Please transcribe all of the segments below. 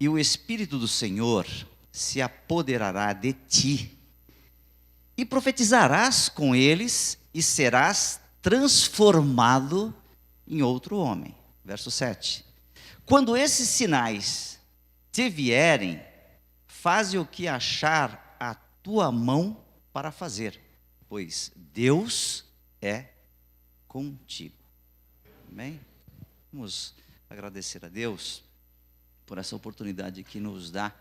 e o Espírito do Senhor se apoderará de ti, e profetizarás com eles, e serás transformado em outro homem. Verso 7. Quando esses sinais te vierem, faze o que achar a tua mão para fazer, pois Deus é contigo. Amém? Vamos agradecer a Deus por essa oportunidade que nos dá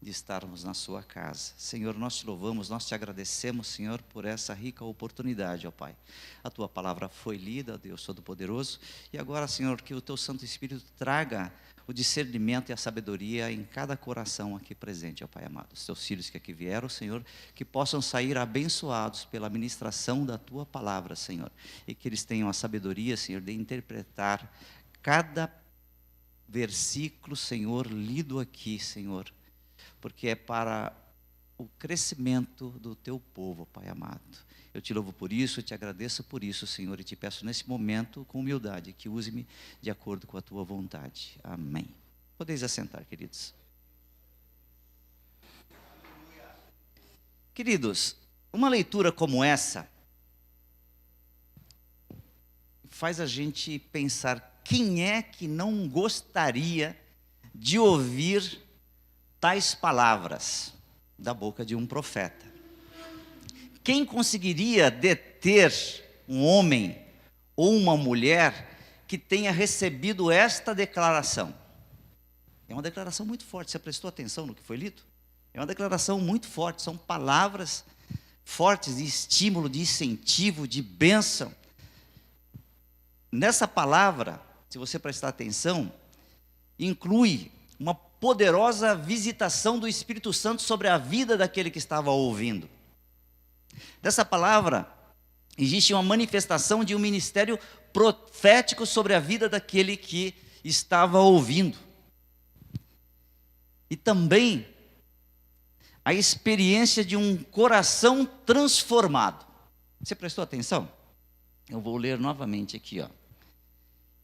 de estarmos na sua casa. Senhor, nós te louvamos, nós te agradecemos, Senhor, por essa rica oportunidade, ó Pai. A tua palavra foi lida, Deus Todo-Poderoso, e agora, Senhor, que o teu Santo Espírito traga o discernimento e a sabedoria em cada coração aqui presente, ó Pai amado. Os teus filhos que aqui vieram, Senhor, que possam sair abençoados pela ministração da tua palavra, Senhor, e que eles tenham a sabedoria, Senhor, de interpretar cada versículo, Senhor, lido aqui, Senhor, porque é para o crescimento do teu povo, Pai amado. Eu te louvo por isso, eu te agradeço por isso, Senhor, e te peço nesse momento, com humildade, que use-me de acordo com a tua vontade. Amém. Podeis assentar, queridos. Queridos, uma leitura como essa faz a gente pensar: quem é que não gostaria de ouvir tais palavras da boca de um profeta? Quem conseguiria deter um homem ou uma mulher que tenha recebido esta declaração? É uma declaração muito forte. Você prestou atenção no que foi lido? É uma declaração muito forte. São palavras fortes de estímulo, de incentivo, de bênção. Nessa palavra, se você prestar atenção, inclui uma poderosa visitação do Espírito Santo sobre a vida daquele que estava ouvindo. Dessa palavra, existe uma manifestação de um ministério profético sobre a vida daquele que estava ouvindo. E também a experiência de um coração transformado. Você prestou atenção? Eu vou ler novamente aqui, ó.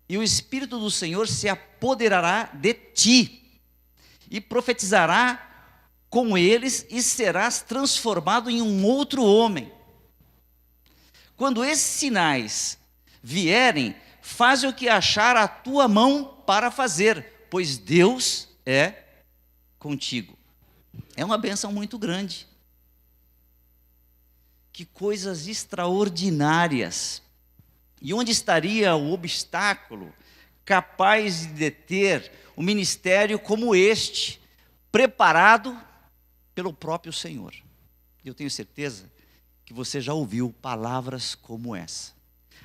E o Espírito do Senhor se apoderará de ti, e profetizará com eles, e serás transformado em um outro homem. Quando esses sinais vierem, faz o que achar a tua mão para fazer, pois Deus é contigo. É uma bênção muito grande. Que coisas extraordinárias. E onde estaria o obstáculo capaz de deter um ministério como este, preparado pelo próprio Senhor? Eu tenho certeza que você já ouviu palavras como essa,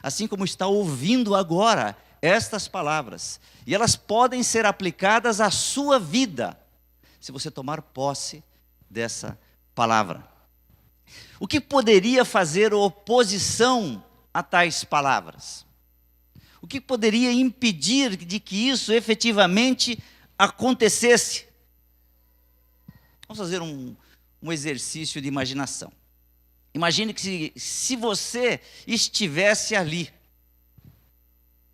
assim como está ouvindo agora estas palavras, e elas podem ser aplicadas à sua vida, se você tomar posse dessa palavra. O que poderia fazer oposição a tais palavras? O que poderia impedir de que isso efetivamente acontecesse? Vamos fazer um exercício de imaginação. Imagine que se você estivesse ali,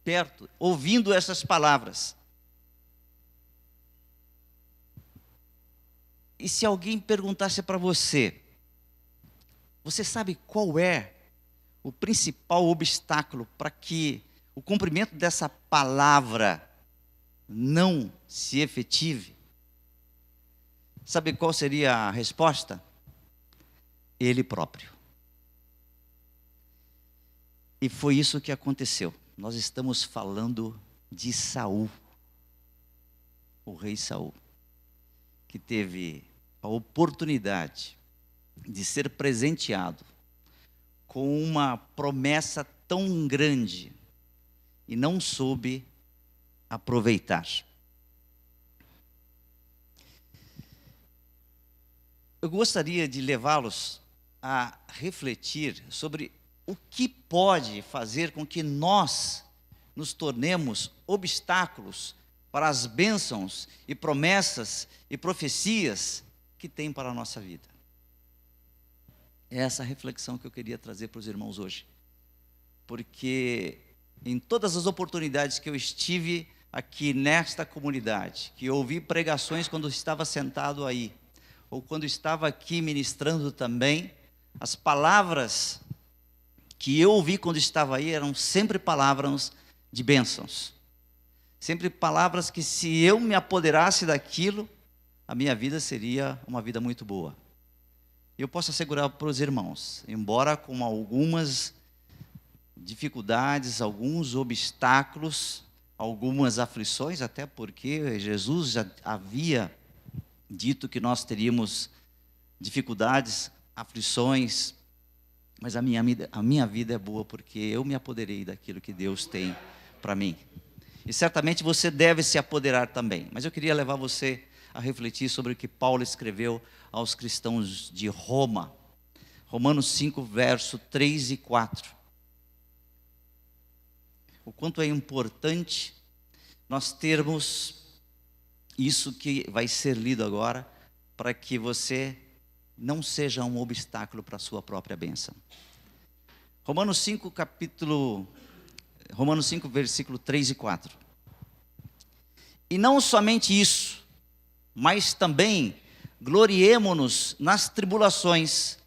perto, ouvindo essas palavras, e se alguém perguntasse para você: você sabe qual é o principal obstáculo para que o cumprimento dessa palavra não se efetive? Sabe qual seria a resposta? Ele próprio. E foi isso que aconteceu. Nós estamos falando de Saul, o rei Saul, que teve a oportunidade de ser presenteado com uma promessa tão grande e não soube aproveitar. Eu gostaria de levá-los a refletir sobre o que pode fazer com que nós nos tornemos obstáculos para as bênçãos e promessas e profecias que tem para a nossa vida. É essa reflexão que eu queria trazer para os irmãos hoje. Porque em todas as oportunidades que eu estive aqui nesta comunidade, que ouvi pregações quando estava sentado aí, ou quando estava aqui ministrando também, as palavras que eu ouvi quando estava aí eram sempre palavras de bênçãos. Sempre palavras que, se eu me apoderasse daquilo, a minha vida seria uma vida muito boa. Eu posso assegurar para os irmãos, embora com algumas dificuldades, alguns obstáculos, algumas aflições, até porque Jesus já havia dito que nós teríamos dificuldades, aflições, mas a minha vida é boa porque eu me apoderei daquilo que Deus tem para mim. E certamente você deve se apoderar também. Mas eu queria levar você a refletir sobre o que Paulo escreveu aos cristãos de Roma. Romanos 5, verso 3 e 4. O quanto é importante nós termos isso que vai ser lido agora, para que você não seja um obstáculo para a sua própria bênção. Romanos 5, versículo 3 e 4. E não somente isso, mas também gloriemo-nos nas tribulações,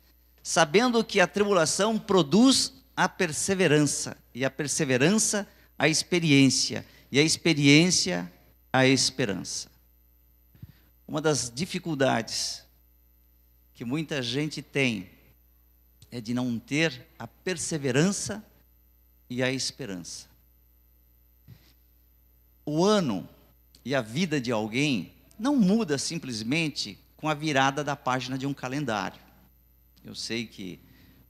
sabendo que a tribulação produz a perseverança, e a perseverança a experiência, e a experiência a esperança. Uma das dificuldades que muita gente tem é de não ter a perseverança e a esperança. O ano e a vida de alguém não muda simplesmente com a virada da página de um calendário. Eu sei que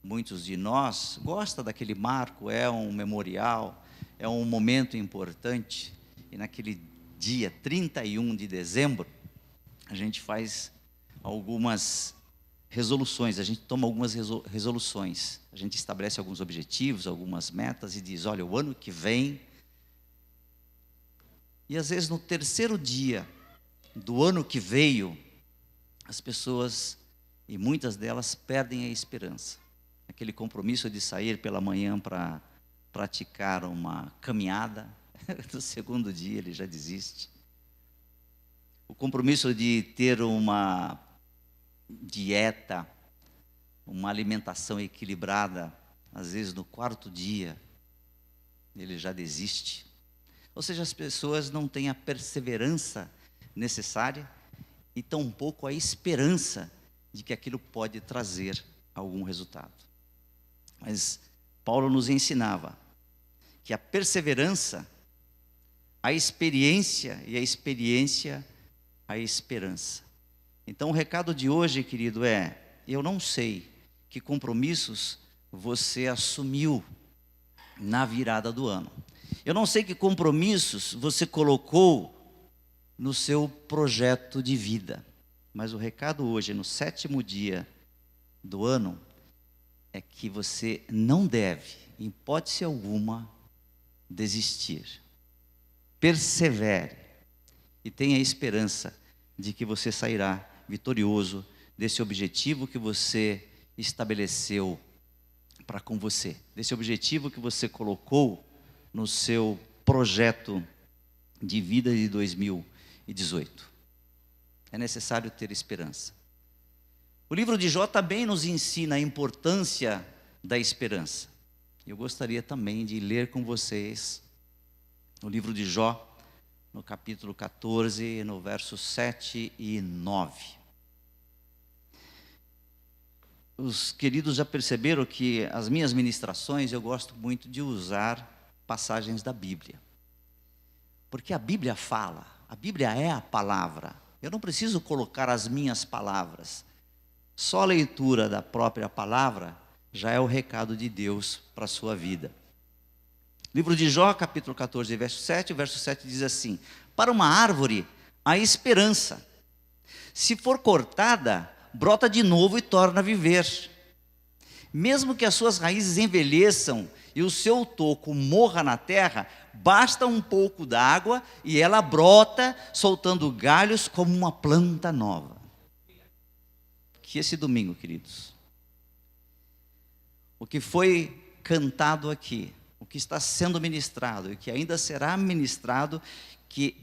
muitos de nós gostam daquele marco, é um memorial, é um momento importante, e naquele dia 31 de dezembro, a gente faz algumas resoluções, a gente toma algumas resoluções, a gente estabelece alguns objetivos, algumas metas e diz, olha, o ano que vem. E às vezes no terceiro dia do ano que veio, as pessoas, e muitas delas, perdem a esperança. Aquele compromisso de sair pela manhã para praticar uma caminhada, no segundo dia ele já desiste. O compromisso de ter uma dieta, uma alimentação equilibrada, às vezes no quarto dia, ele já desiste. Ou seja, as pessoas não têm a perseverança necessária e tampouco a esperança de que aquilo pode trazer algum resultado. Mas Paulo nos ensinava que a perseverança, a experiência e a experiência, a esperança. Então o recado de hoje, querido, é: eu não sei que compromissos você assumiu na virada do ano. Eu não sei que compromissos você colocou no seu projeto de vida. Mas o recado hoje, no 7º dia do ano, é que você não deve, em hipótese alguma, desistir. Persevere e tenha esperança de que você sairá vitorioso desse objetivo que você estabeleceu para com você, desse objetivo que você colocou no seu projeto de vida de 2018. É necessário ter esperança. O livro de Jó também nos ensina a importância da esperança. Eu gostaria também de ler com vocês o livro de Jó, no capítulo 14, no verso 7 e 9. Os queridos já perceberam que as minhas ministrações eu gosto muito de usar passagens da Bíblia. Porque a Bíblia fala, a Bíblia é a palavra. Eu não preciso colocar as minhas palavras. Só a leitura da própria palavra já é o recado de Deus para a sua vida. Livro de Jó, capítulo 14, verso 7, o verso 7 diz assim: para uma árvore há esperança. Se for cortada, brota de novo e torna a viver. Mesmo que as suas raízes envelheçam e o seu toco morra na terra, basta um pouco d'água e ela brota, soltando galhos como uma planta nova. Que esse domingo, queridos, o que foi cantado aqui, o que está sendo ministrado e que ainda será ministrado, que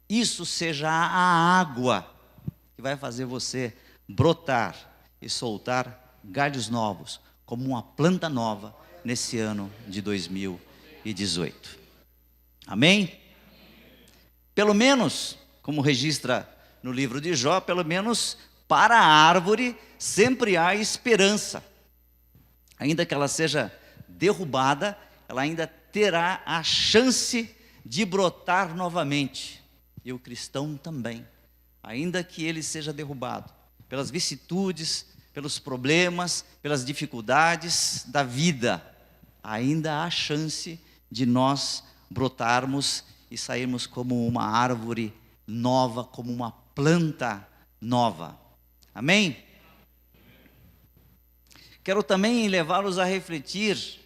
isso seja a água que vai fazer você brotar e soltar galhos novos, como uma planta nova nesse ano de 2018. Amém? Pelo menos, como registra no livro de Jó, pelo menos para a árvore sempre há esperança. Ainda que ela seja derrubada, ela ainda terá a chance de brotar novamente. E o cristão também, ainda que ele seja derrubado pelas vicissitudes, pelos problemas, pelas dificuldades da vida, ainda há chance de nós brotarmos e sairmos como uma árvore nova, como uma planta nova. Amém? Quero também levá-los a refletir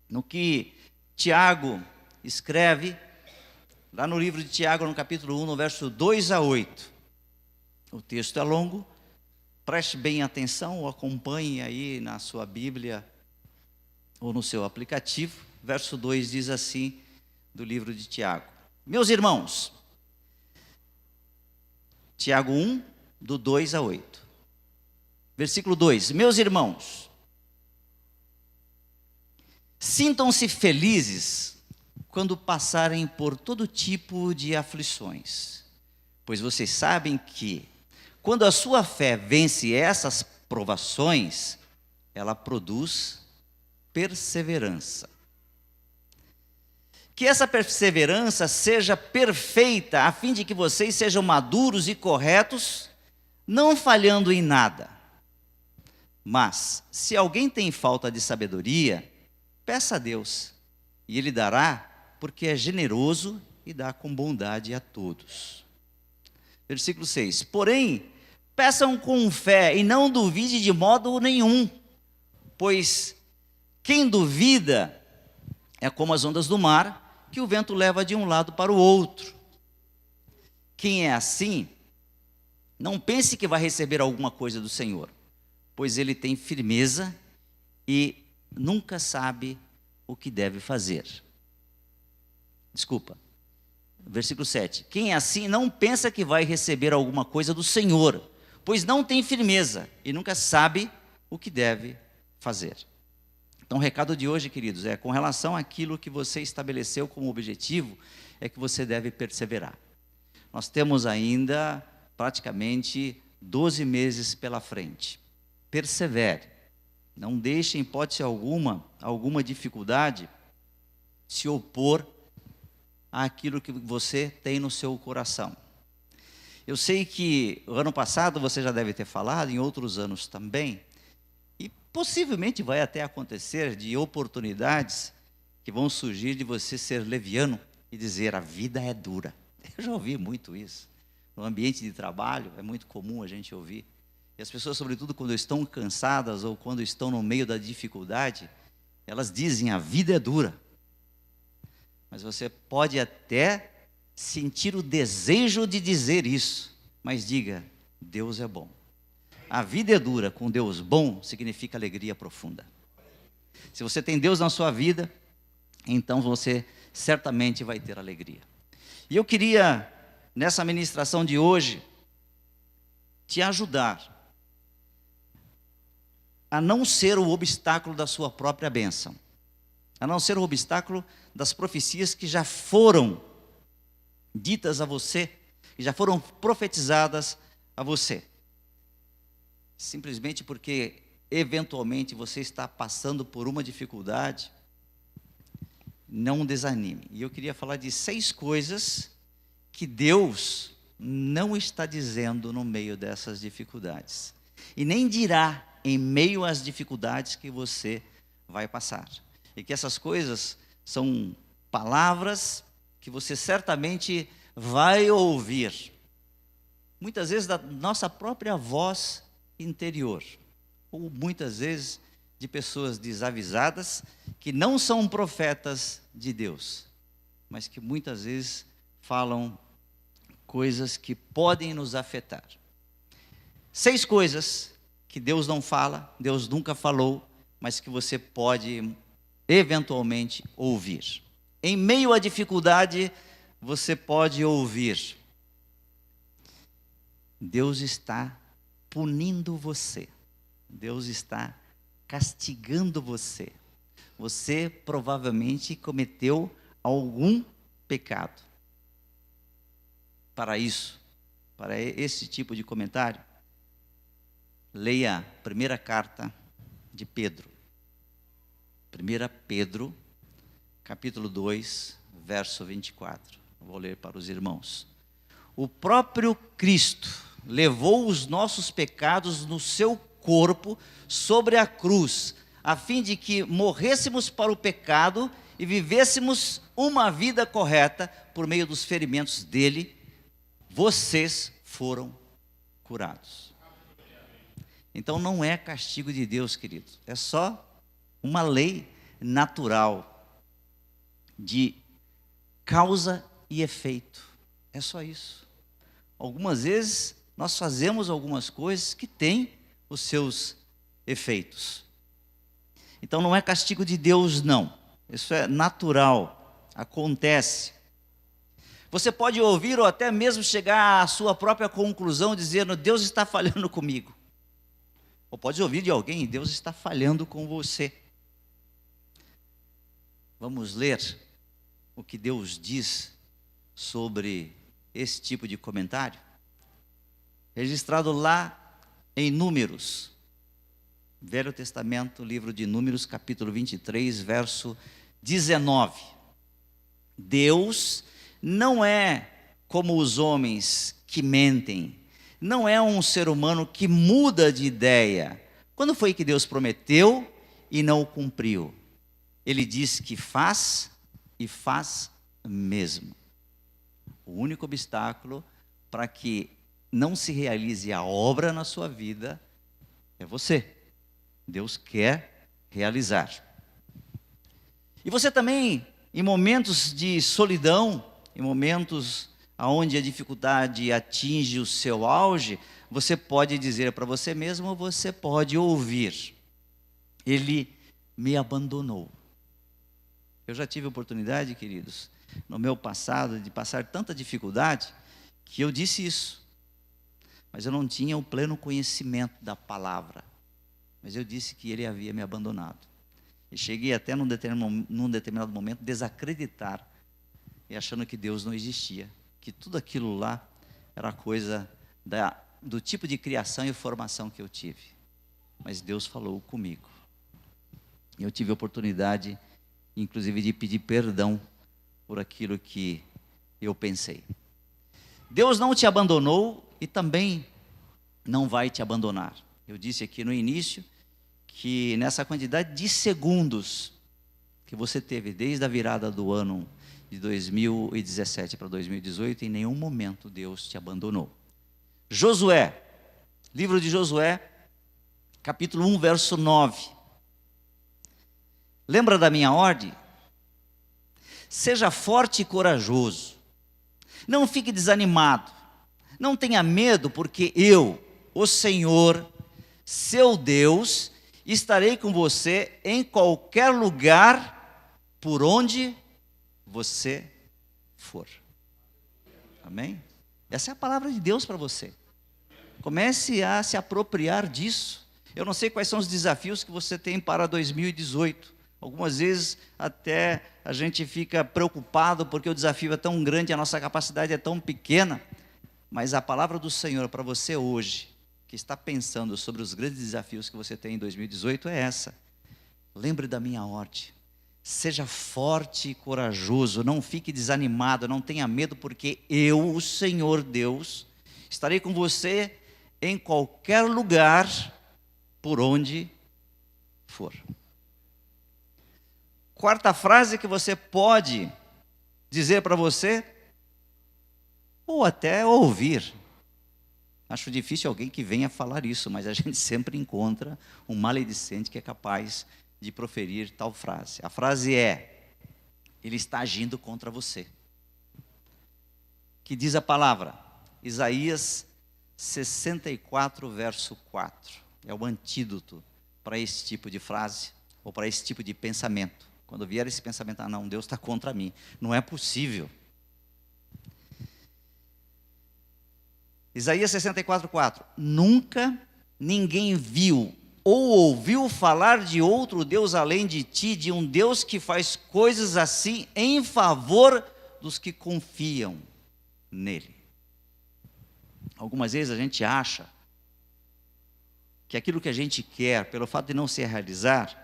no que Tiago escreve, lá no livro de Tiago, no capítulo 1, no verso 2 a 8. O texto é longo, preste bem atenção, ou acompanhe aí na sua Bíblia, ou no seu aplicativo. Verso 2 diz assim, do livro de Tiago: meus irmãos, Tiago 1, do 2 a 8. Versículo 2: meus irmãos, sintam-se felizes quando passarem por todo tipo de aflições, pois vocês sabem que, quando a sua fé vence essas provações, ela produz perseverança. Que essa perseverança seja perfeita, a fim de que vocês sejam maduros e corretos, não falhando em nada. Mas, se alguém tem falta de sabedoria, peça a Deus, e Ele dará, porque é generoso e dá com bondade a todos. Versículo 6: porém, peçam com fé e não duvide de modo nenhum, pois quem duvida é como as ondas do mar, que o vento leva de um lado para o outro. Quem é assim, não pense que vai receber alguma coisa do Senhor, pois ele tem firmeza e nunca sabe o que deve fazer. Desculpa. Versículo 7. Quem é assim não pensa que vai receber alguma coisa do Senhor, pois não tem firmeza e nunca sabe o que deve fazer. Então o recado de hoje, queridos, é com relação àquilo que você estabeleceu como objetivo, é que você deve perseverar. Nós temos ainda praticamente 12 meses pela frente. Persevere. Não deixe, em hipótese alguma dificuldade se opor àquilo que você tem no seu coração. Eu sei que o ano passado você já deve ter falado, em outros anos também, e possivelmente vai até acontecer de oportunidades que vão surgir de você ser leviano e dizer: a vida é dura. Eu já ouvi muito isso. No ambiente de trabalho é muito comum a gente ouvir. E as pessoas, sobretudo quando estão cansadas ou quando estão no meio da dificuldade, elas dizem: a vida é dura. Mas você pode até sentir o desejo de dizer isso, mas diga: Deus é bom. A vida é dura, com Deus bom, significa alegria profunda. Se você tem Deus na sua vida, então você certamente vai ter alegria. E eu queria, nessa ministração de hoje, te ajudar a não ser o obstáculo da sua própria bênção, a não ser o obstáculo das profecias que já foram ditas a você, que já foram profetizadas a você. Simplesmente porque, eventualmente, você está passando por uma dificuldade, não desanime. E eu queria falar de 6 coisas que Deus não está dizendo no meio dessas dificuldades. E nem dirá em meio às dificuldades que você vai passar. E que essas coisas são palavras que você certamente vai ouvir, muitas vezes da nossa própria voz interior, ou muitas vezes de pessoas desavisadas, que não são profetas de Deus, mas que muitas vezes falam coisas que podem nos afetar. 6 coisas que Deus não fala, Deus nunca falou, mas que você pode eventualmente ouvir. Em meio à dificuldade, você pode ouvir: Deus está punindo você. Deus está castigando você. Você provavelmente cometeu algum pecado. Para isso, para esse tipo de comentário, leia a primeira carta de Pedro. 1 Pedro, capítulo 2, verso 24. Vou ler para os irmãos. O próprio Cristo levou os nossos pecados no seu corpo sobre a cruz, a fim de que morrêssemos para o pecado e vivêssemos uma vida correta. Por meio dos ferimentos dele, vocês foram curados. Então não é castigo de Deus, queridos. É só uma lei natural de causa e efeito. É só isso. Algumas vezes nós fazemos algumas coisas que têm os seus efeitos. Então não é castigo de Deus, não. Isso é natural, acontece. Você pode ouvir ou até mesmo chegar à sua própria conclusão dizendo: Deus está falhando comigo. Ou pode ouvir de alguém: Deus está falhando com você. Vamos ler o que Deus diz sobre esse tipo de comentário? Registrado lá em Números, Velho Testamento, livro de Números, capítulo 23, verso 19. Deus não é como os homens que mentem, não é um ser humano que muda de ideia. Quando foi que Deus prometeu e não o cumpriu? Ele diz que faz e faz mesmo. O único obstáculo para que não se realize a obra na sua vida é você. Deus quer realizar. E você também, em momentos de solidão, em momentos onde a dificuldade atinge o seu auge, você pode dizer para você mesmo, ou você pode ouvir: Ele me abandonou. Eu já tive a oportunidade, queridos, no meu passado, de passar tanta dificuldade, que eu disse isso. Mas eu não tinha o pleno conhecimento da palavra. Mas eu disse que Ele havia me abandonado. E cheguei até num determinado momento desacreditar, e achando que Deus não existia, que tudo aquilo lá era coisa do tipo de criação e formação que eu tive. Mas Deus falou comigo. E eu tive a oportunidade, inclusive, de pedir perdão por aquilo que eu pensei. Deus não te abandonou e também não vai te abandonar. Eu disse aqui no início que nessa quantidade de segundos que você teve desde a virada do ano de 2017 para 2018, em nenhum momento Deus te abandonou. Josué, livro de Josué, capítulo 1, verso 9. Lembra da minha ordem? Seja forte e corajoso. Não fique desanimado. Não tenha medo, porque eu, o Senhor, seu Deus, estarei com você em qualquer lugar por onde você for. Amém? Essa é a palavra de Deus para você. Comece a se apropriar disso. Eu não sei quais são os desafios que você tem para 2018. Algumas vezes até a gente fica preocupado porque o desafio é tão grande, a nossa capacidade é tão pequena. Mas a palavra do Senhor para você hoje, que está pensando sobre os grandes desafios que você tem em 2018, é essa: lembre da minha ordem. Seja forte e corajoso, não fique desanimado, não tenha medo, porque eu, o Senhor Deus, estarei com você em qualquer lugar, por onde for. Quarta frase que você pode dizer para você, ou até ouvir. Acho difícil alguém que venha falar isso, mas a gente sempre encontra um maledicente que é capaz de proferir tal frase. A frase é: Ele está agindo contra você. Que diz a palavra? Isaías 64, verso 4. É o antídoto para esse tipo de frase, ou para esse tipo de pensamento. Quando vier esse pensamento: não, Deus está contra mim. Não é possível. Isaías 64:4. Nunca ninguém viu ou ouviu falar de outro Deus além de ti, de um Deus que faz coisas assim em favor dos que confiam nele. Algumas vezes a gente acha que aquilo que a gente quer, pelo fato de não se realizar,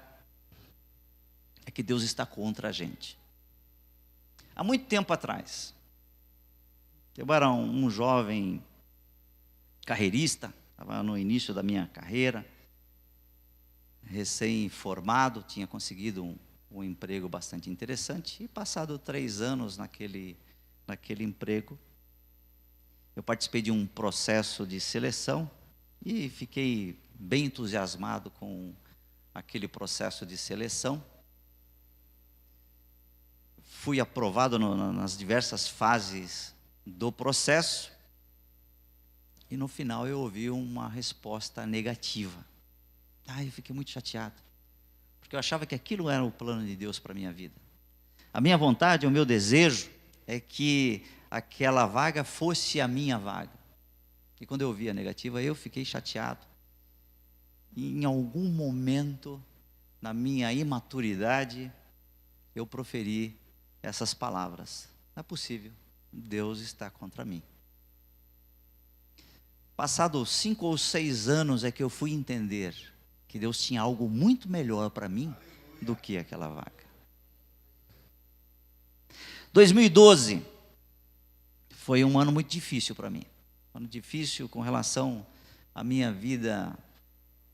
é que Deus está contra a gente. Há muito tempo atrás, eu era um jovem carreirista, estava no início da minha carreira, recém-formado, tinha conseguido um emprego bastante interessante, e passado 3 anos naquele emprego, eu participei de um processo de seleção e fiquei bem entusiasmado com aquele processo de seleção. Fui aprovado nas diversas fases do processo e no final eu ouvi uma resposta negativa. Eu fiquei muito chateado, porque eu achava que aquilo era o plano de Deus para a minha vida. A minha vontade, o meu desejo é que aquela vaga fosse a minha vaga. E quando eu ouvi a negativa, eu fiquei chateado. E em algum momento, na minha imaturidade, eu proferi essas palavras: não é possível, Deus está contra mim. Passados 5 ou 6 anos é que eu fui entender que Deus tinha algo muito melhor para mim do que aquela vaga. 2012 foi um ano muito difícil para mim. Um ano difícil com relação à minha vida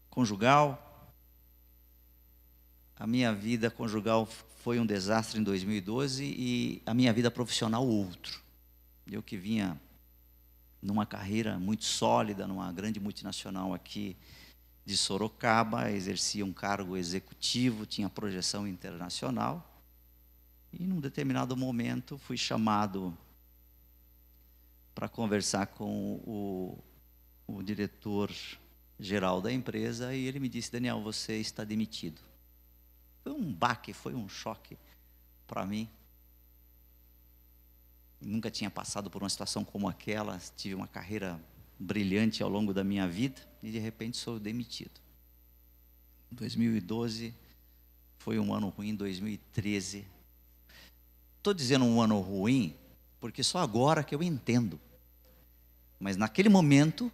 conjugal. A minha vida conjugal foi um desastre em 2012 e a minha vida profissional outro. Eu que vinha numa carreira muito sólida, numa grande multinacional aqui de Sorocaba, exercia um cargo executivo, tinha projeção internacional. E num determinado momento fui chamado para conversar com o diretor-geral da empresa e ele me disse: Daniel, você está demitido. Foi um baque, foi um choque para mim. Nunca tinha passado por uma situação como aquela, tive uma carreira brilhante ao longo da minha vida e de repente sou demitido. 2012 foi um ano ruim, 2013. Estou dizendo um ano ruim porque só agora que eu entendo. Mas naquele momento,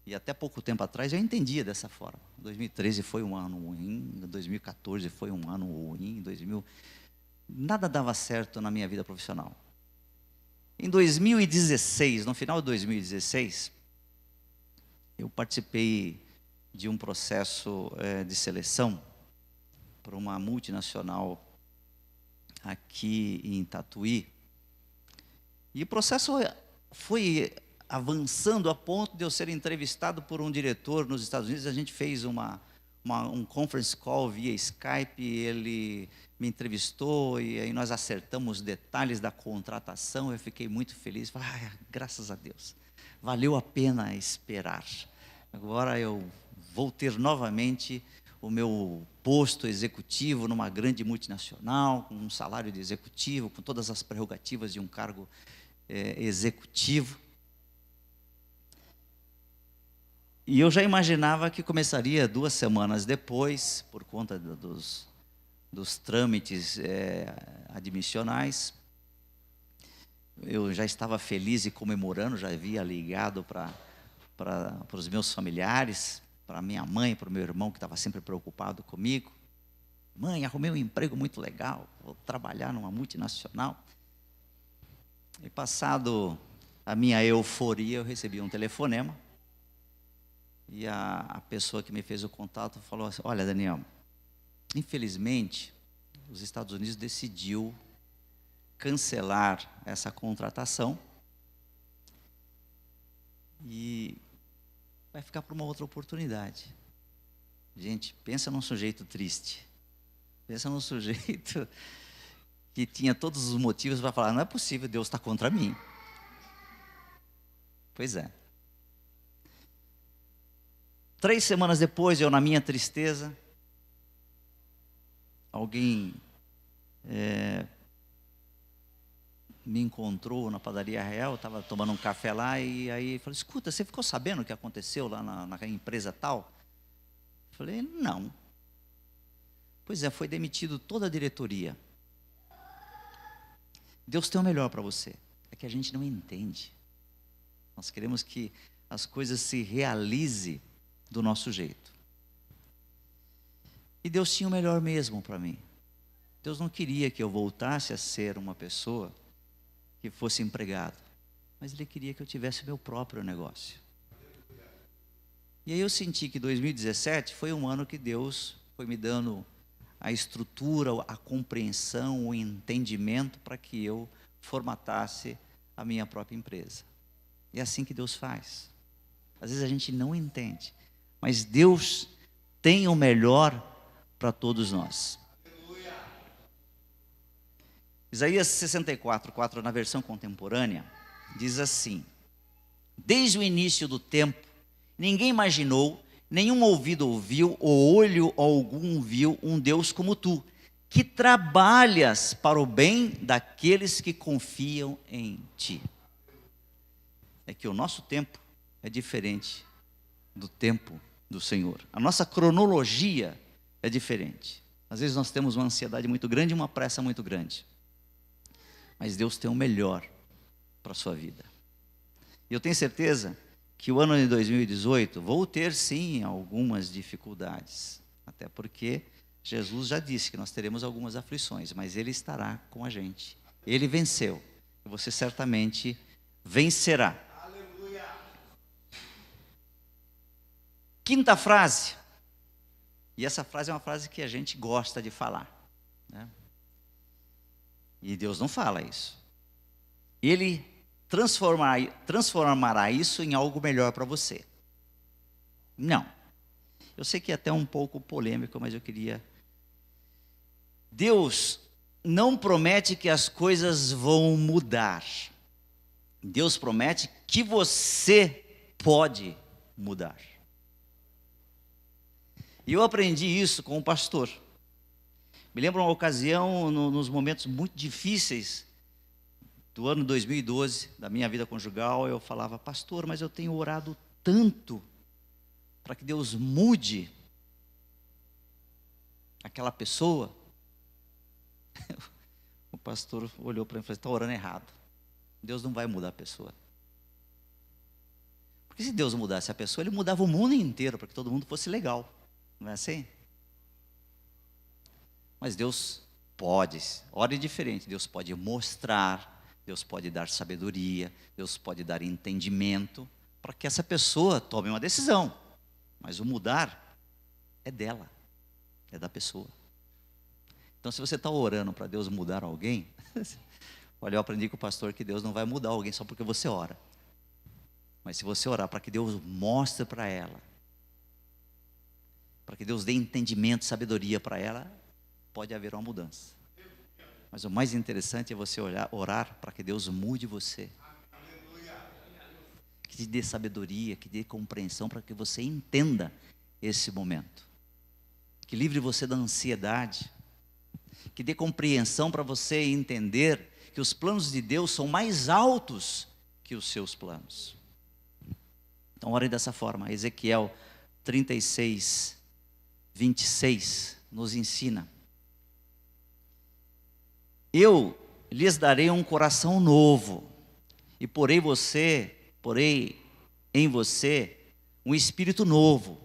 e até pouco tempo atrás, eu entendia dessa forma. 2013 foi um ano ruim, 2014 foi um ano ruim, nada dava certo na minha vida profissional. Em 2016, no final de 2016, eu participei de um processo de seleção para uma multinacional aqui em Tatuí. E o processo foi avançando a ponto de eu ser entrevistado por um diretor nos Estados Unidos. A gente fez um conference call via Skype, ele me entrevistou e aí nós acertamos detalhes da contratação. Eu fiquei muito feliz, falei: graças a Deus, valeu a pena esperar. Agora eu vou ter novamente o meu posto executivo numa grande multinacional, com um salário de executivo, com todas as prerrogativas de um cargo executivo. E eu já imaginava que começaria 2 semanas depois, por conta dos trâmites admissionais. Eu já estava feliz e comemorando, já havia ligado para os meus familiares, para minha mãe, para o meu irmão, que estava sempre preocupado comigo. Mãe, arrumei um emprego muito legal, vou trabalhar numa multinacional. E passado a minha euforia, eu recebi um telefonema. E a pessoa que me fez o contato falou assim: olha, Daniel, infelizmente, os Estados Unidos decidiu cancelar essa contratação e vai ficar para uma outra oportunidade. Gente, pensa num sujeito triste. Pensa num sujeito que tinha todos os motivos para falar: não é possível, Deus está contra mim. Pois é. 3 semanas depois, eu na minha tristeza, alguém me encontrou na Padaria Real, estava tomando um café lá, e aí falou, escuta, você ficou sabendo o que aconteceu lá na empresa tal? Eu falei, não. Pois é, foi demitido toda a diretoria. Deus tem o melhor para você, é que a gente não entende. Nós queremos que as coisas se realizem do nosso jeito. E Deus tinha o melhor mesmo para mim. Deus não queria que eu voltasse a ser uma pessoa que fosse empregado, mas Ele queria que eu tivesse o meu próprio negócio. E aí eu senti que 2017 foi um ano que Deus foi me dando a estrutura, a compreensão, o entendimento para que eu formatasse a minha própria empresa. E é assim que Deus faz. Às vezes a gente não entende, mas Deus tem o melhor para todos nós. Isaías 64:4, na versão contemporânea, diz assim: desde o início do tempo, ninguém imaginou, nenhum ouvido ouviu, ou olho algum viu um Deus como tu, que trabalhas para o bem daqueles que confiam em ti. É que o nosso tempo é diferente do tempo do Senhor. A nossa cronologia é diferente. Às vezes nós temos uma ansiedade muito grande e uma pressa muito grande. Mas Deus tem o melhor para a sua vida. E eu tenho certeza que o ano de 2018 vou ter sim algumas dificuldades. Até porque Jesus já disse que nós teremos algumas aflições, mas Ele estará com a gente. Ele venceu. E você certamente vencerá. Aleluia. Quinta frase. E essa frase é uma frase que a gente gosta de falar, né? E Deus não fala isso. Ele transformará isso em algo melhor para você. Não. Eu sei que é até um pouco polêmico, mas eu queria... Deus não promete que as coisas vão mudar. Deus promete que você pode mudar. E eu aprendi isso com um pastor. Me lembro uma ocasião, nos momentos muito difíceis do ano 2012, da minha vida conjugal, eu falava, pastor, mas eu tenho orado tanto para que Deus mude aquela pessoa. O pastor olhou para mim e falou, está orando errado. Deus não vai mudar a pessoa. Porque se Deus mudasse a pessoa, Ele mudava o mundo inteiro, para que todo mundo fosse legal. Não é assim? Mas Deus pode, ore diferente, Deus pode mostrar, Deus pode dar sabedoria, Deus pode dar entendimento, para que essa pessoa tome uma decisão. Mas o mudar é dela, é da pessoa. Então se você está orando para Deus mudar alguém, olha, eu aprendi com o pastor que Deus não vai mudar alguém só porque você ora. Mas se você orar para que Deus mostre para ela, para que Deus dê entendimento, sabedoria para ela, pode haver uma mudança. Mas o mais interessante é você orar para que Deus mude você. Que te dê sabedoria, que dê compreensão para que você entenda esse momento. Que livre você da ansiedade. Que dê compreensão para você entender que os planos de Deus são mais altos que os seus planos. Então ore dessa forma. Ezequiel 36:26 nos ensina. Eu lhes darei um coração novo, e porei em você um espírito novo.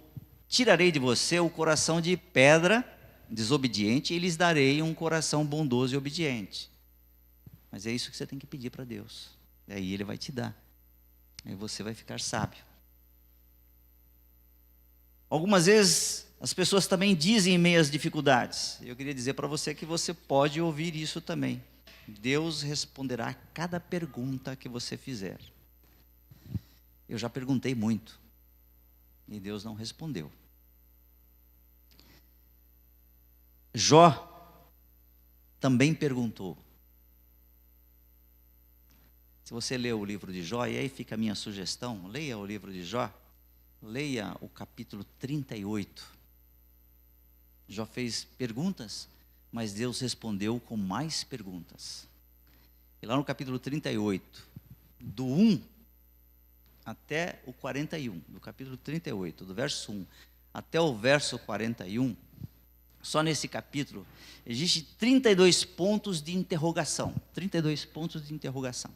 Tirarei de você o coração de pedra, desobediente, e lhes darei um coração bondoso e obediente. Mas é isso que você tem que pedir para Deus. E aí Ele vai te dar. Aí você vai ficar sábio. Algumas vezes as pessoas também dizem em meio às dificuldades. Eu queria dizer para você que você pode ouvir isso também. Deus responderá a cada pergunta que você fizer. Eu já perguntei muito e Deus não respondeu. Jó também perguntou. Se você ler o livro de Jó, e aí fica a minha sugestão, leia o livro de Jó, leia o capítulo 38. Jó fez perguntas, mas Deus respondeu com mais perguntas. E lá no capítulo 38, do 1 até o 41, do capítulo 38, do verso 1 até o verso 41, só nesse capítulo, existe 32 pontos de interrogação. 32 pontos de interrogação.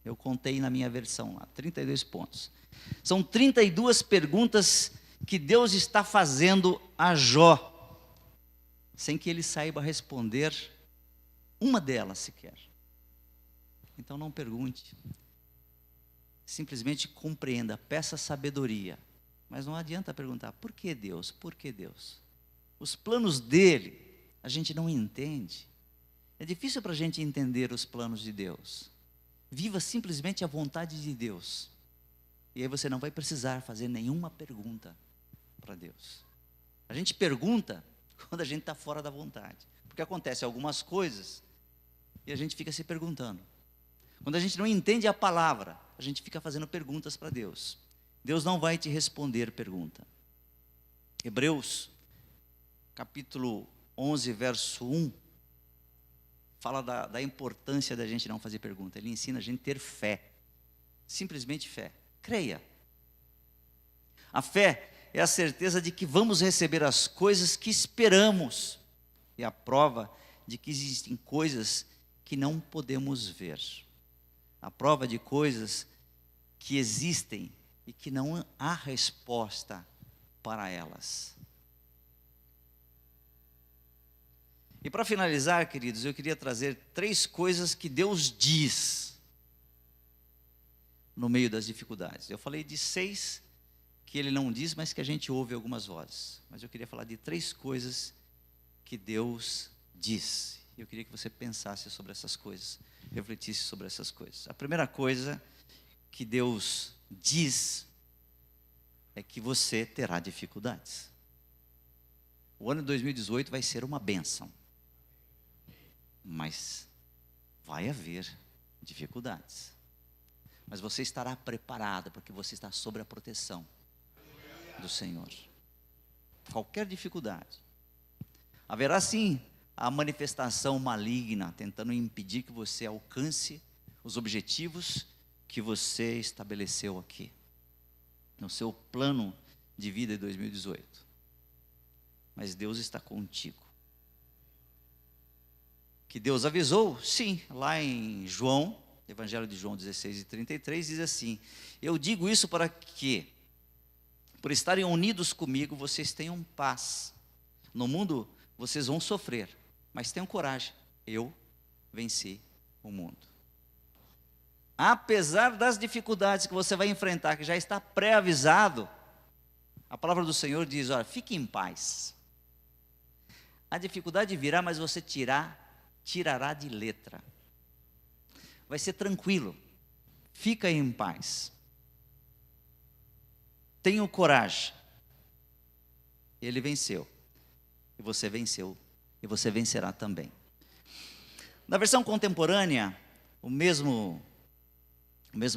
Eu contei na minha versão lá, 32 pontos. São 32 perguntas que Deus está fazendo a Jó, sem que ele saiba responder uma delas sequer. Então não pergunte. Simplesmente compreenda, peça sabedoria. Mas não adianta perguntar, por que Deus? Por que Deus? Os planos dele, a gente não entende. É difícil para a gente entender os planos de Deus. Viva simplesmente a vontade de Deus. E aí você não vai precisar fazer nenhuma pergunta para Deus. A gente pergunta quando a gente está fora da vontade. Porque acontece algumas coisas e a gente fica se perguntando. Quando a gente não entende a palavra, a gente fica fazendo perguntas para Deus. Deus não vai te responder pergunta. Hebreus, capítulo 11, verso 1, fala da importância da gente não fazer pergunta. Ele ensina a gente a ter fé. Simplesmente fé. Creia. A fé é a certeza de que vamos receber as coisas que esperamos. E a prova de que existem coisas que não podemos ver. A prova de coisas que existem e que não há resposta para elas. E para finalizar, queridos, eu queria trazer 3 coisas que Deus diz no meio das dificuldades. Eu falei de 6 que Ele não diz, mas que a gente ouve algumas vozes. Mas eu queria falar de 3 coisas que Deus diz. Eu queria que você pensasse sobre essas coisas, refletisse sobre essas coisas. A primeira coisa que Deus diz é que você terá dificuldades. O ano de 2018 vai ser uma bênção, mas vai haver dificuldades. Mas você estará preparado, porque você está sob a proteção do Senhor. Qualquer dificuldade. Haverá sim a manifestação maligna, tentando impedir que você alcance os objetivos que você estabeleceu aqui, no seu plano de vida de 2018. Mas Deus está contigo. Que Deus avisou? Sim, lá em João, Evangelho de João 16:33, diz assim: eu digo isso para que, por estarem unidos comigo, vocês tenham paz. No mundo vocês vão sofrer, mas tenham coragem, eu venci o mundo. Apesar das dificuldades que você vai enfrentar, que já está pré-avisado, a palavra do Senhor diz: olha, fique em paz. A dificuldade virá, mas você tirará de letra. Vai ser tranquilo. Fica em paz. Tenha coragem. Ele venceu. E você venceu. E você vencerá também. Na versão contemporânea, o mesmo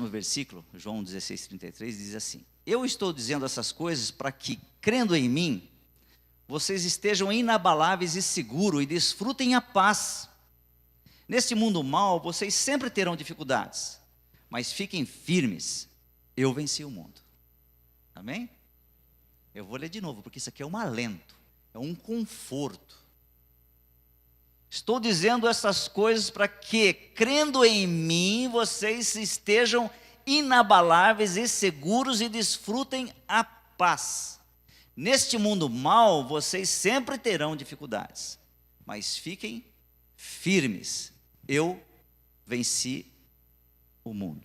versículo, João 16:33, diz assim: eu estou dizendo essas coisas para que, crendo em mim, vocês estejam inabaláveis e seguros e desfrutem a paz. Neste mundo mau, vocês sempre terão dificuldades, mas fiquem firmes, eu venci o mundo. Amém? Eu vou ler de novo, porque isso aqui é um alento, é um conforto. Estou dizendo essas coisas para que, crendo em mim, vocês estejam inabaláveis e seguros e desfrutem a paz. Neste mundo mau, vocês sempre terão dificuldades, mas fiquem firmes. Eu venci o mundo.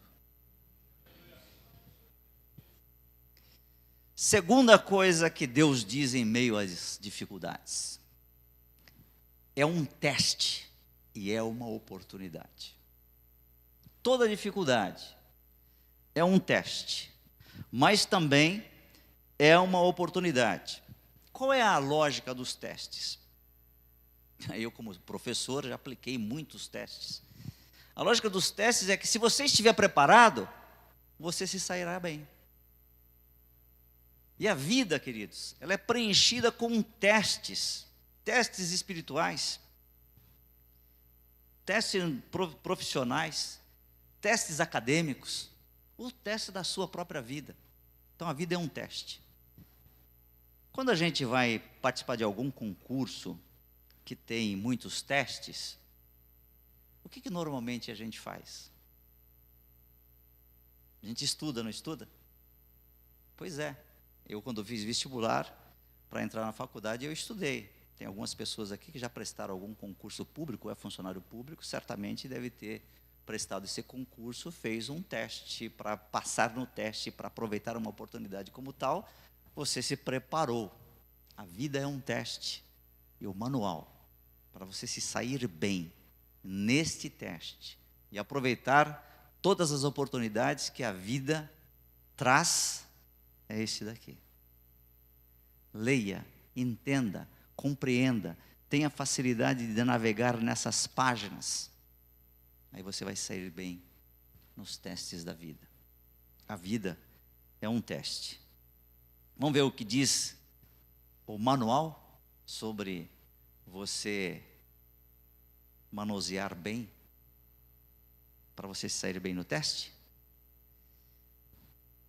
Segunda coisa que Deus diz em meio às dificuldades: é um teste e é uma oportunidade. Toda dificuldade é um teste, mas também é uma oportunidade. Qual é a lógica dos testes? Eu, como professor, já apliquei muitos testes. A lógica dos testes é que, se você estiver preparado, você se sairá bem. E a vida, queridos, ela é preenchida com testes espirituais. testes profissionais, testes acadêmicos, o teste da sua própria vida. Então a vida é um teste. Quando a gente vai participar de algum concurso que tem muitos testes, o que normalmente a gente faz? A gente estuda, não estuda? Pois é, eu quando fiz vestibular para entrar na faculdade, eu estudei. Tem algumas pessoas aqui que já prestaram algum concurso público, é funcionário público, certamente deve ter prestado esse concurso, fez um teste para passar no teste, para aproveitar uma oportunidade como tal, você se preparou. A vida é um teste. E o manual, para você se sair bem neste teste e aproveitar todas as oportunidades que a vida traz, é esse daqui. Leia, entenda, compreenda, tenha facilidade de navegar nessas páginas. Aí você vai sair bem nos testes da vida. A vida é um teste. Vamos ver o que diz o manual sobre você manusear bem, para você sair bem no teste?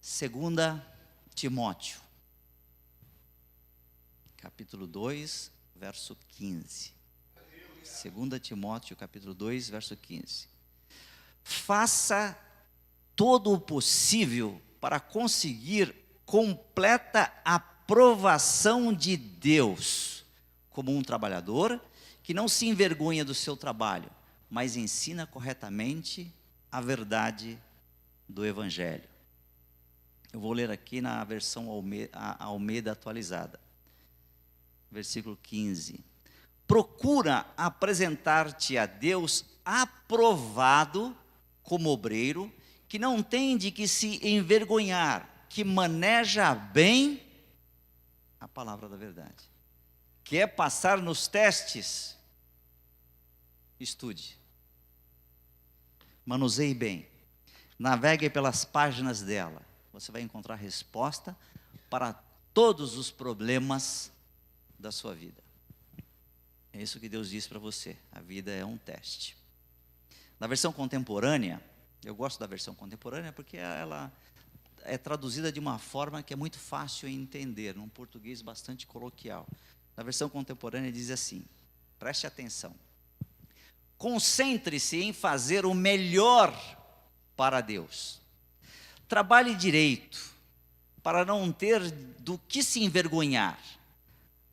2 Timóteo, capítulo 2, verso 15. 2 Timóteo, capítulo 2, verso 15. Faça todo o possível para conseguir completa aprovação de Deus, como um trabalhador que não se envergonha do seu trabalho, mas ensina corretamente a verdade do Evangelho. Eu vou ler aqui na versão Almeida atualizada. Versículo 15. Procura apresentar-te a Deus aprovado como obreiro, que não tem de que se envergonhar, que maneja bem a palavra da verdade. Quer passar nos testes? Estude. Manuseie bem. Navegue pelas páginas dela. Você vai encontrar resposta para todos os problemas da sua vida. É isso que Deus diz para você. A vida é um teste. Na versão contemporânea, eu gosto da versão contemporânea porque ela é traduzida de uma forma que é muito fácil de entender, num português bastante coloquial. Na versão contemporânea diz assim, preste atenção. Concentre-se em fazer o melhor para Deus. Trabalhe direito, para não ter do que se envergonhar.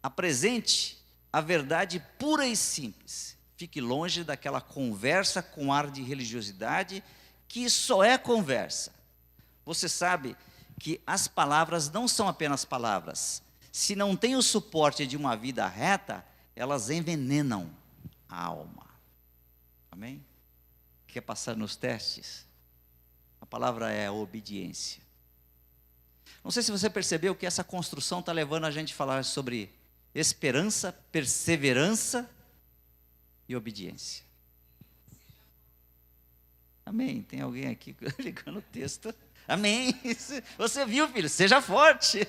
Apresente a verdade pura e simples. Fique longe daquela conversa com ar de religiosidade, que só é conversa. Você sabe que as palavras não são apenas palavras. Se não tem o suporte de uma vida reta, elas envenenam a alma. Amém? Quer passar nos testes? A palavra é obediência. Não sei se você percebeu que essa construção está levando a gente a falar sobre esperança, perseverança e obediência. Amém? Tem alguém aqui ligando o texto? Amém? Você viu, filho? Seja forte.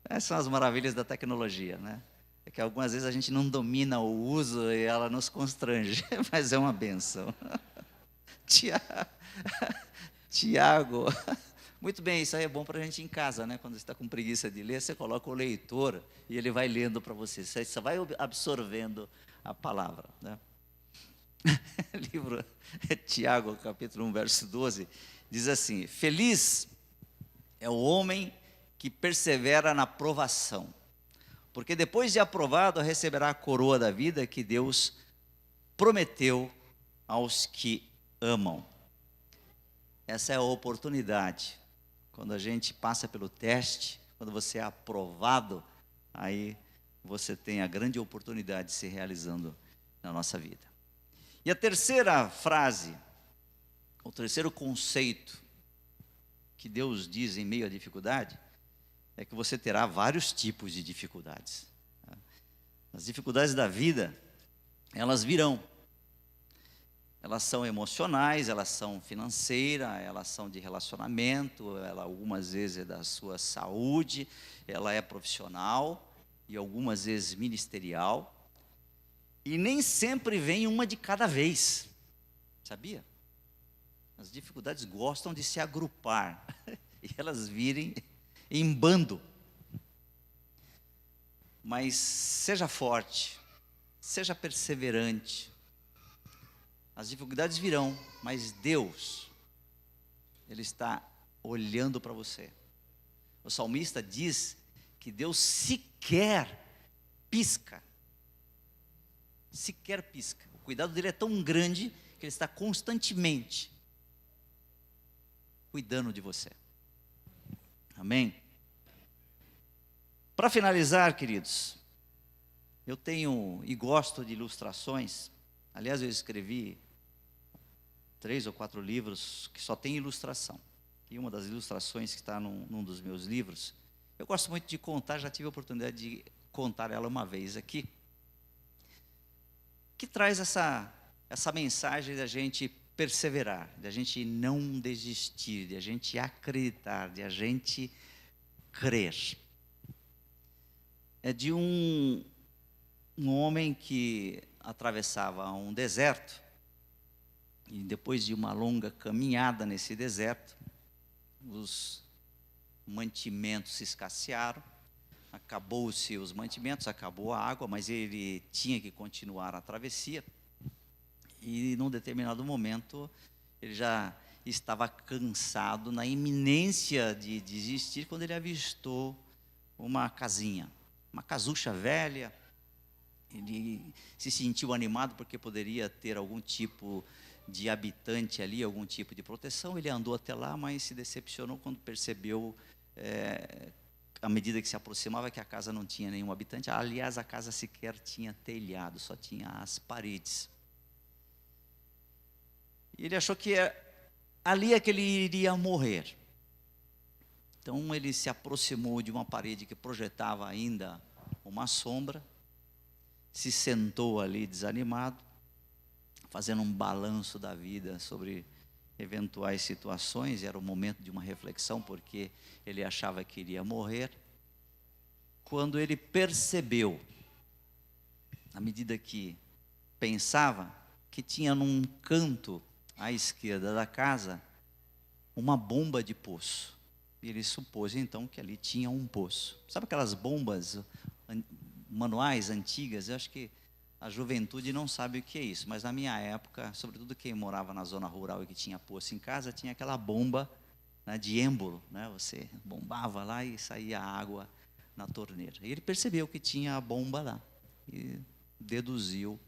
Essas são as maravilhas da tecnologia, né? É que algumas vezes a gente não domina o uso e ela nos constrange, mas é uma bênção. Tiago, muito bem, isso aí é bom para a gente em casa, né? Quando você está com preguiça de ler, você coloca o leitor e ele vai lendo para você, você só vai absorvendo a palavra, né? Livro Tiago, capítulo 1, verso 12, diz assim: feliz é o homem que persevera na provação, porque depois de aprovado receberá a coroa da vida que Deus prometeu aos que amam. Essa é a oportunidade. Quando a gente passa pelo teste, quando você é aprovado, aí você tem a grande oportunidade de se realizando na nossa vida. E a terceira frase, o terceiro conceito que Deus diz em meio à dificuldade, é que você terá vários tipos de dificuldades. As dificuldades da vida, elas virão. Elas são emocionais, elas são financeiras, elas são de relacionamento, ela algumas vezes é da sua saúde, ela é profissional e algumas vezes ministerial. E nem sempre vem uma de cada vez. Sabia? As dificuldades gostam de se agrupar e elas virem em bando. Mas seja forte, seja perseverante. As dificuldades virão, mas Deus, Ele está olhando para você. O salmista diz que Deus sequer pisca. Sequer pisca. O cuidado dele é tão grande que Ele está constantemente cuidando de você. Amém? Para finalizar, queridos, eu tenho e gosto de ilustrações. Aliás, eu escrevi 3 ou 4 livros que só tem ilustração. E uma das ilustrações que está num dos meus livros, eu gosto muito de contar, já tive a oportunidade de contar ela uma vez aqui, que traz essa mensagem da gente perseverar, de a gente não desistir, de a gente acreditar, de a gente crer. É de um homem que atravessava um deserto, e depois de uma longa caminhada nesse deserto, os mantimentos se escassearam, acabou-se os mantimentos, acabou a água, mas ele tinha que continuar a travessia. E num determinado momento, ele já estava cansado, na iminência de desistir, quando ele avistou uma casinha, uma casucha velha. Ele se sentiu animado porque poderia ter algum tipo de habitante ali, algum tipo de proteção. Ele andou até lá, mas se decepcionou quando percebeu, à medida que se aproximava, que a casa não tinha nenhum habitante. Aliás, a casa sequer tinha telhado, só tinha as paredes. E ele achou que ali é que ele iria morrer. Então ele se aproximou de uma parede que projetava ainda uma sombra, se sentou ali desanimado, fazendo um balanço da vida sobre eventuais situações. Era o momento de uma reflexão, porque ele achava que iria morrer. Quando ele percebeu, à medida que pensava, que tinha num canto à esquerda da casa uma bomba de poço. E ele supôs então que ali tinha um poço. Sabe aquelas bombas manuais antigas? Eu acho que a juventude não sabe o que é isso, mas na minha época, sobretudo quem morava na zona rural e que tinha poço em casa, tinha aquela bomba, né, de êmbolo, né? Você bombava lá e saía água na torneira. E ele percebeu que tinha a bomba lá e deduziu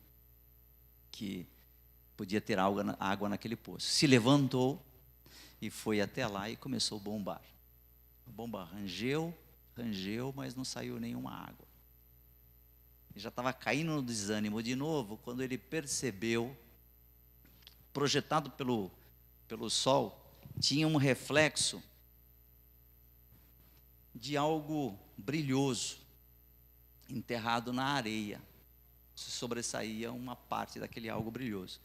que podia ter água naquele poço. Se levantou e foi até lá e começou a bombar. A bomba rangeu, mas não saiu nenhuma água. Ele já estava caindo no desânimo de novo, quando ele percebeu, projetado pelo sol, tinha um reflexo de algo brilhoso, enterrado na areia. Se sobressaía uma parte daquele algo brilhoso.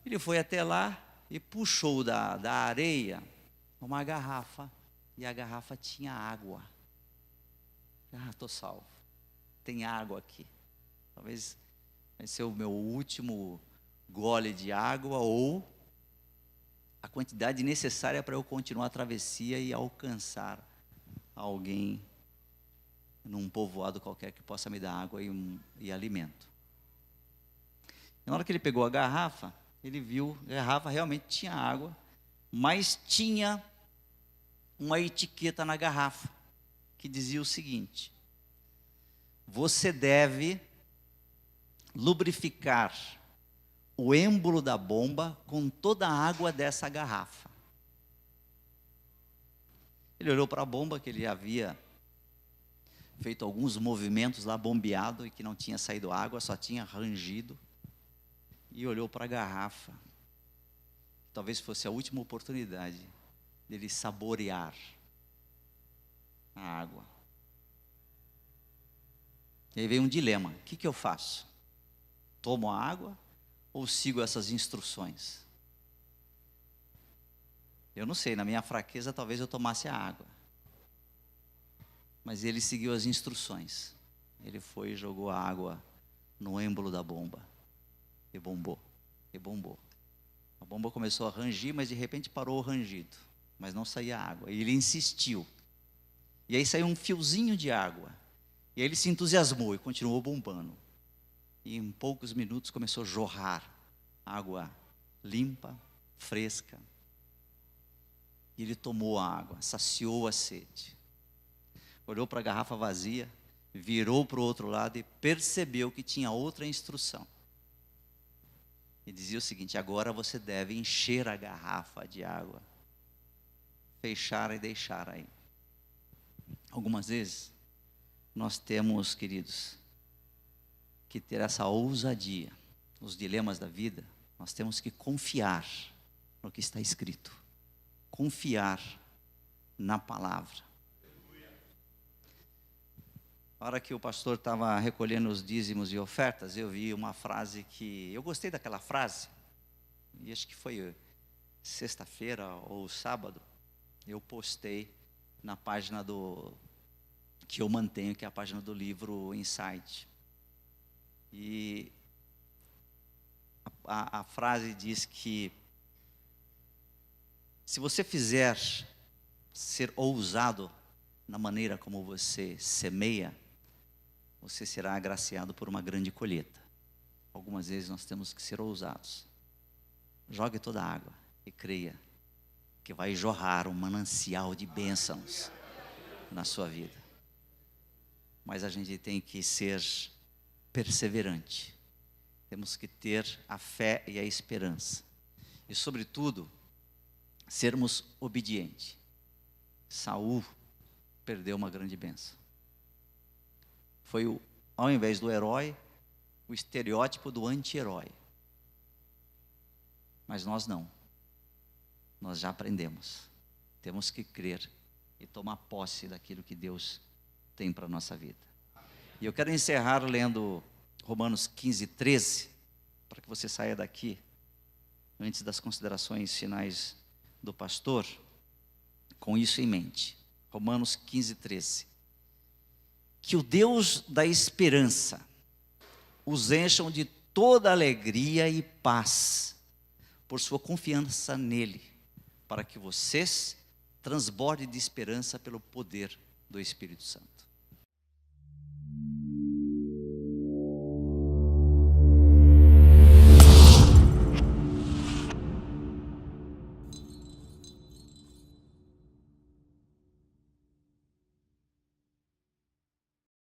Ele foi até lá e puxou da areia uma garrafa, e a garrafa tinha água. Estou salvo, tem água aqui. Talvez vai ser o meu último gole de água, ou a quantidade necessária para eu continuar a travessia e alcançar alguém num povoado qualquer que possa me dar água e alimento. E na hora que ele pegou a garrafa, ele viu que a garrafa realmente tinha água, mas tinha uma etiqueta na garrafa que dizia o seguinte: você deve lubrificar o êmbolo da bomba com toda a água dessa garrafa. Ele olhou para a bomba, que ele havia feito alguns movimentos lá, bombeado, e que não tinha saído água, só tinha rangido. E olhou para a garrafa. Talvez fosse a última oportunidade dele saborear a água. E aí veio um dilema: o que eu faço? Tomo a água ou sigo essas instruções? Eu não sei, na minha fraqueza talvez eu tomasse a água. Mas ele seguiu as instruções. Ele foi e jogou a água no êmbolo da bomba. E bombou, e bombou. A bomba começou a rangir, mas de repente parou o rangido. Mas não saía água. E ele insistiu. E aí saiu um fiozinho de água. E aí ele se entusiasmou e continuou bombando. E em poucos minutos começou a jorrar água limpa, fresca. E ele tomou a água, saciou a sede. Olhou para a garrafa vazia, virou para o outro lado e percebeu que tinha outra instrução. E dizia o seguinte: agora você deve encher a garrafa de água, fechar e deixar aí. Algumas vezes, nós temos, queridos, que ter essa ousadia. Nos dilemas da vida, nós temos que confiar no que está escrito. Confiar na palavra. Na hora que o pastor estava recolhendo os dízimos e ofertas, eu vi uma frase que... eu gostei daquela frase. E acho que foi sexta-feira ou sábado. Eu postei na página que eu mantenho, que é a página do livro Insight. E a frase diz que se você fizer ser ousado na maneira como você semeia, você será agraciado por uma grande colheita. Algumas vezes nós temos que ser ousados. Jogue toda a água e creia que vai jorrar um manancial de bênçãos na sua vida. Mas a gente tem que ser perseverante. Temos que ter a fé e a esperança. E, sobretudo, sermos obedientes. Saul perdeu uma grande bênção. Foi, ao invés do herói, o estereótipo do anti-herói. Mas nós não. Nós já aprendemos. Temos que crer e tomar posse daquilo que Deus tem para a nossa vida. E eu quero encerrar lendo Romanos 15, 13, para que você saia daqui, antes das considerações finais do pastor, com isso em mente. Romanos 15, 13. Que o Deus da esperança os encham de toda alegria e paz, por sua confiança nele, para que vocês transbordem de esperança pelo poder do Espírito Santo.